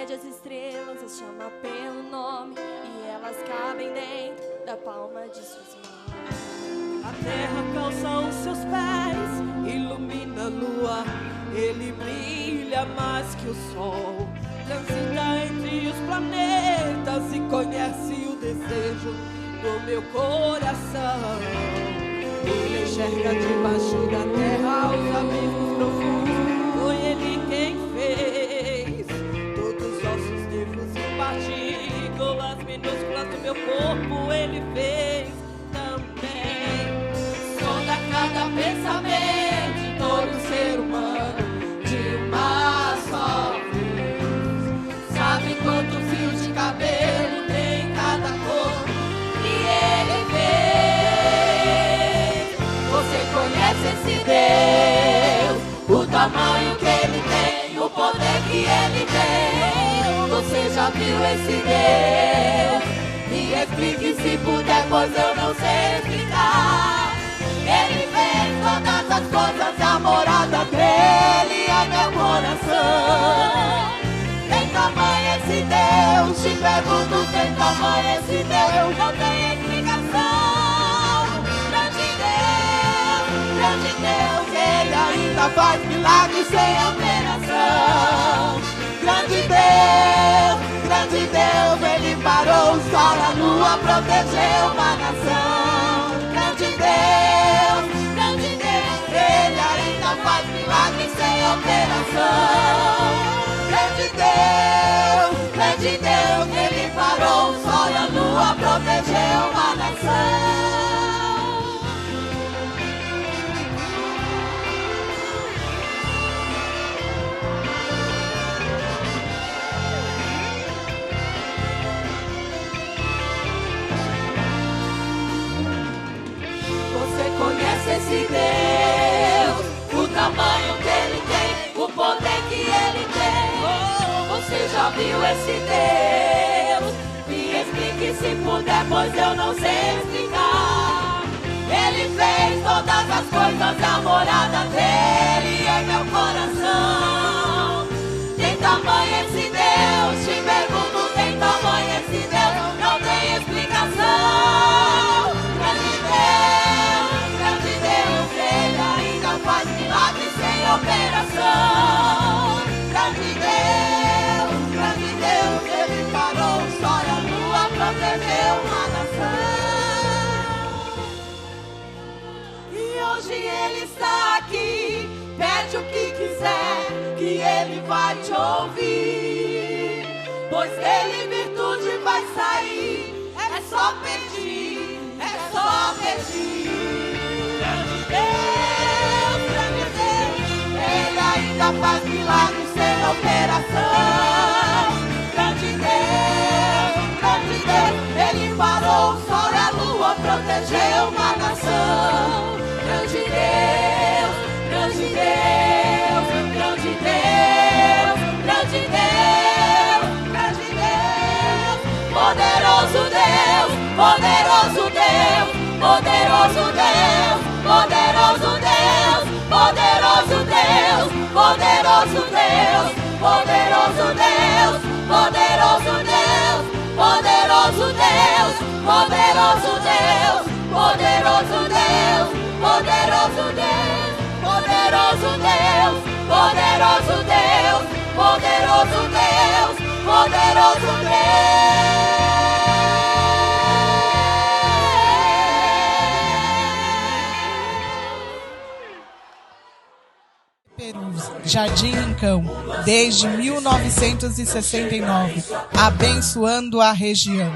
mede as estrelas, as chama pelo nome, e elas cabem dentro da palma de suas mãos. A terra calça os seus pés, ilumina a lua, ele brilha mais que o sol. Transita entre os planetas e conhece o desejo do meu coração. Ele enxerga debaixo da terra os abismos profundos. Foi ele quem fez todos os ossos, nervos e partículas minúsculas do meu corpo. Ele fez também. Sonda cada pensamento de todo ser humano de uma só vez. Sabe quanto fio de cabelo tem cada cor que ele fez. Você conhece esse Deus, o tamanho que ele tem, o poder que ele tem. Você já viu esse Deus? Me explique se puder, pois eu não sei explicar. Ele fez todas as coisas, a morada dele é meu coração. Tem tamanho esse Deus, te pergunto, tem tamanho esse Deus, não tem explicação. Grande Deus, ele ainda faz milagres sem operação. Grande Deus, ele parou o sol, a lua, protegeu uma nação. Grande Deus, ele ainda faz milagres sem operação. Grande Deus, ele parou o sol, a lua, protegeu uma nação. Conhece esse Deus, o tamanho que ele tem, o poder que ele tem. Você já viu esse Deus? Me explique se puder, pois eu não sei explicar. Ele fez todas as coisas, a morada dele é meu coração. Tem tamanho esse Deus? Te pergunto, tem tamanho esse Deus? Não tem explicação. Ele ainda faz milagres sem operação. Grande Deus, ele parou o sol, a lua, protegeu uma nação. E hoje ele está aqui, pede o que quiser, que ele vai te ouvir. Pois dele virtude vai sair, é só pedir, é só pedir. Ele ainda faz milagres sem operação. Grande Deus, ele parou o sol e a lua, protegeu uma nação. Grande Deus, poderoso Deus, poderoso Deus, poderoso Deus, poderoso Deus, poderoso Deus, poderoso Deus, poderoso Deus, poderoso Deus, poderoso Deus, poderoso Deus, poderoso Deus, poderoso Deus, poderoso Deus, poderoso Deus, poderoso Deus, poderoso Deus. Jardim Rincão, desde 1969, abençoando a região.